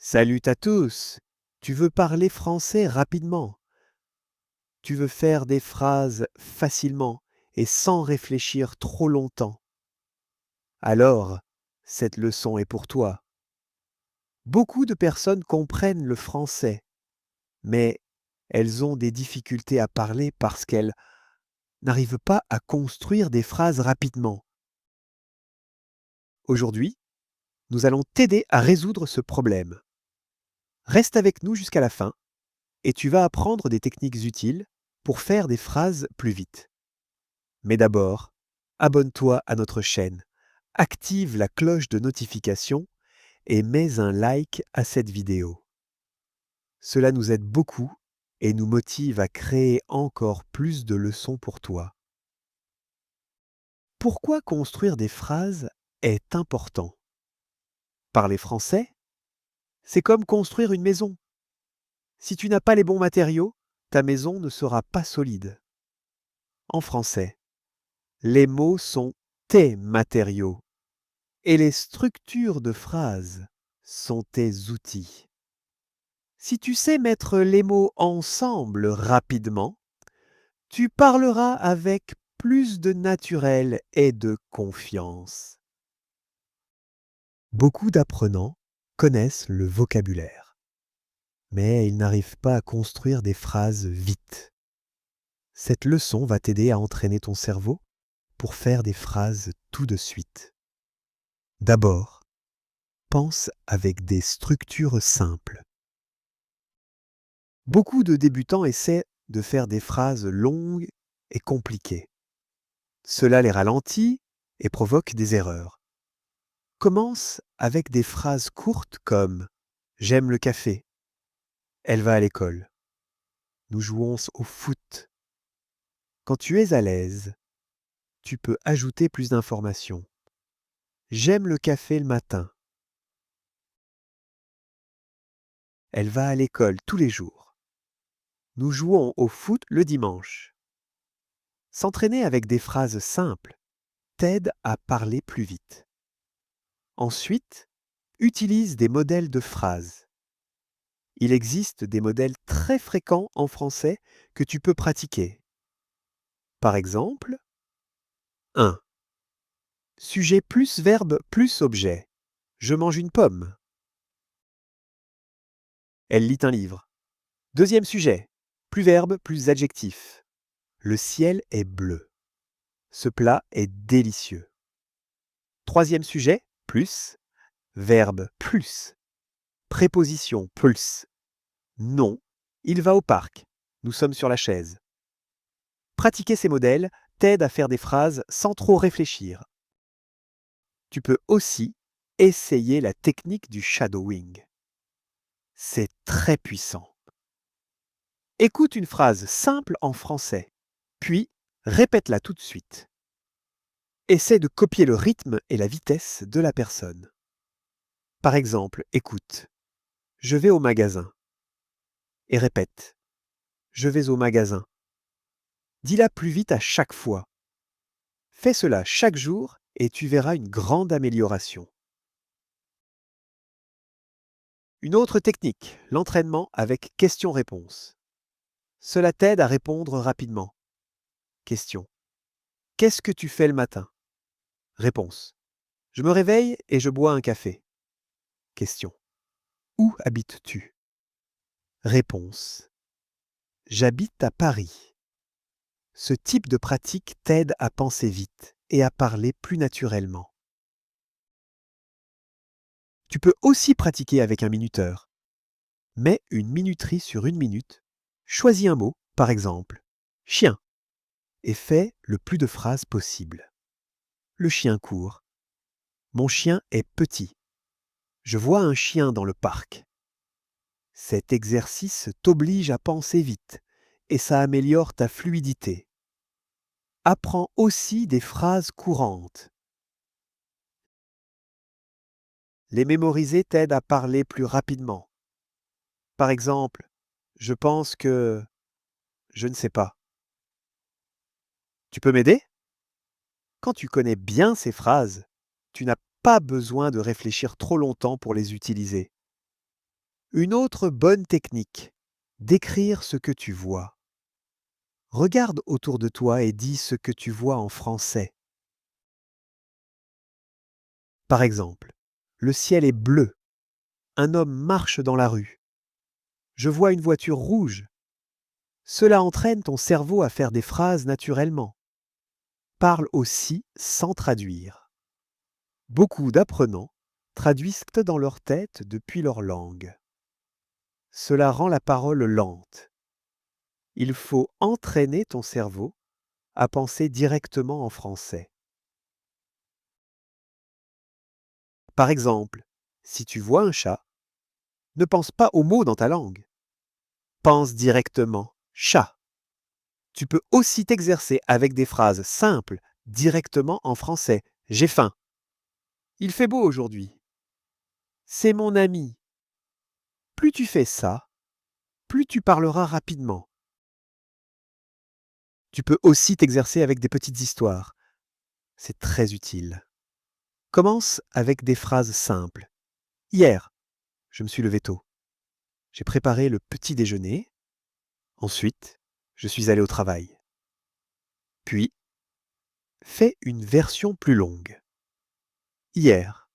Salut à tous! Tu veux parler français rapidement. Tu veux faire des phrases facilement et sans réfléchir trop longtemps. Alors, cette leçon est pour toi. Beaucoup de personnes comprennent le français, mais elles ont des difficultés à parler parce qu'elles n'arrivent pas à construire des phrases rapidement. Aujourd'hui, nous allons t'aider à résoudre ce problème. Reste avec nous jusqu'à la fin et tu vas apprendre des techniques utiles pour faire des phrases plus vite. Mais d'abord, abonne-toi à notre chaîne, active la cloche de notification et mets un like à cette vidéo. Cela nous aide beaucoup et nous motive à créer encore plus de leçons pour toi. Pourquoi construire des phrases est important? Parler français, c'est comme construire une maison. Si tu n'as pas les bons matériaux, ta maison ne sera pas solide. En français, les mots sont tes matériaux et les structures de phrases sont tes outils. Si tu sais mettre les mots ensemble rapidement, tu parleras avec plus de naturel et de confiance. Beaucoup d'apprenants connaissent le vocabulaire, mais ils n'arrivent pas à construire des phrases vite. Cette leçon va t'aider à entraîner ton cerveau pour faire des phrases tout de suite. D'abord, pense avec des structures simples. Beaucoup de débutants essaient de faire des phrases longues et compliquées. Cela les ralentit et provoque des erreurs. Commence avec des phrases courtes comme ⁇ J'aime le café ⁇ Elle va à l'école. Nous jouons au foot. Quand tu es à l'aise, tu peux ajouter plus d'informations. J'aime le café le matin. Elle va à l'école tous les jours. Nous jouons au foot le dimanche. S'entraîner avec des phrases simples t'aide à parler plus vite. Ensuite, utilise des modèles de phrases. Il existe des modèles très fréquents en français que tu peux pratiquer. Par exemple, 1. Sujet plus verbe plus objet. Je mange une pomme. Elle lit un livre. Deuxième sujet. Plus verbe plus adjectif. Le ciel est bleu. Ce plat est délicieux. Troisième sujet. Plus. Verbe plus. Préposition plus. Non, il va au parc. Nous sommes sur la chaise. Pratiquer ces modèles t'aide à faire des phrases sans trop réfléchir. Tu peux aussi essayer la technique du shadowing. C'est très puissant. Écoute une phrase simple en français, puis répète-la tout de suite. Essaie de copier le rythme et la vitesse de la personne. Par exemple, écoute ⁇ Je vais au magasin ⁇ et répète ⁇ Je vais au magasin ⁇ Dis-la plus vite à chaque fois. Fais cela chaque jour et tu verras une grande amélioration. Une autre technique, l'entraînement avec question-réponse. Cela t'aide à répondre rapidement. Question. Qu'est-ce que tu fais le matin? Réponse. Je me réveille et je bois un café. Question. Où habites-tu? Réponse. J'habite à Paris. Ce type de pratique t'aide à penser vite et à parler plus naturellement. Tu peux aussi pratiquer avec un minuteur. Mets une minuterie sur une minute. Choisis un mot, par exemple, chien, et fais le plus de phrases possible. Le chien court. Mon chien est petit. Je vois un chien dans le parc. Cet exercice t'oblige à penser vite et ça améliore ta fluidité. Apprends aussi des phrases courantes. Les mémoriser t'aide à parler plus rapidement. Par exemple, je pense que... Je ne sais pas. Tu peux m'aider? Quand tu connais bien ces phrases, tu n'as pas besoin de réfléchir trop longtemps pour les utiliser. Une autre bonne technique, d'écrire ce que tu vois. Regarde autour de toi et dis ce que tu vois en français. Par exemple, le ciel est bleu. Un homme marche dans la rue. Je vois une voiture rouge. Cela entraîne ton cerveau à faire des phrases naturellement. Parle aussi sans traduire. Beaucoup d'apprenants traduisent dans leur tête depuis leur langue. Cela rend la parole lente. Il faut entraîner ton cerveau à penser directement en français. Par exemple, si tu vois un chat, ne pense pas aux mots dans ta langue. Pense directement chat. Tu peux aussi t'exercer avec des phrases simples directement en français. J'ai faim. Il fait beau aujourd'hui. C'est mon ami. Plus tu fais ça, plus tu parleras rapidement. Tu peux aussi t'exercer avec des petites histoires. C'est très utile. Commence avec des phrases simples. Hier, je me suis levé tôt. J'ai préparé le petit déjeuner. Ensuite, je suis allé au travail. Puis, fais une version plus longue. Hier,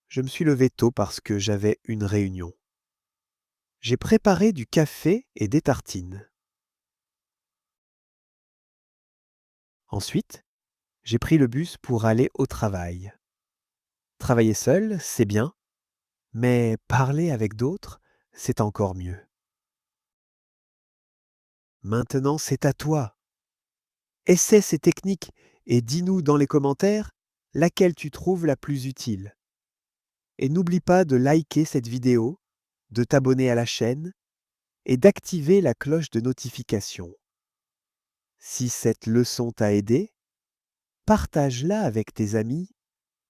je me suis levé tôt parce que j'avais une réunion. J'ai préparé du café et des tartines. Ensuite, j'ai pris le bus pour aller au travail. Travailler seul, c'est bien, mais parler avec d'autres, c'est encore mieux. Maintenant, c'est à toi. Essaie ces techniques et dis-nous dans les commentaires laquelle tu trouves la plus utile. Et n'oublie pas de liker cette vidéo, de t'abonner à la chaîne et d'activer la cloche de notification. Si cette leçon t'a aidé, partage-la avec tes amis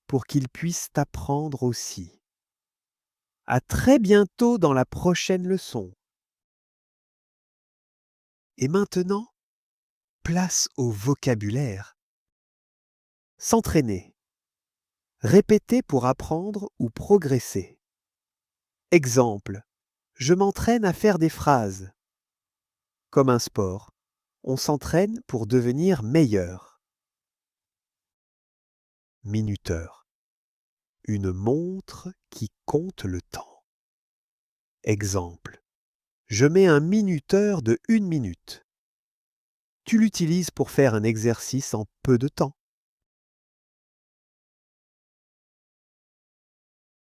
pour qu'ils puissent t'apprendre aussi. À très bientôt dans la prochaine leçon. Et maintenant, place au vocabulaire. S'entraîner. Répéter pour apprendre ou progresser. Exemple. Je m'entraîne à faire des phrases. Comme un sport, on s'entraîne pour devenir meilleur. Minuteur. Une montre qui compte le temps. Exemple. Je mets un minuteur de 1 minute. Tu l'utilises pour faire un exercice en peu de temps.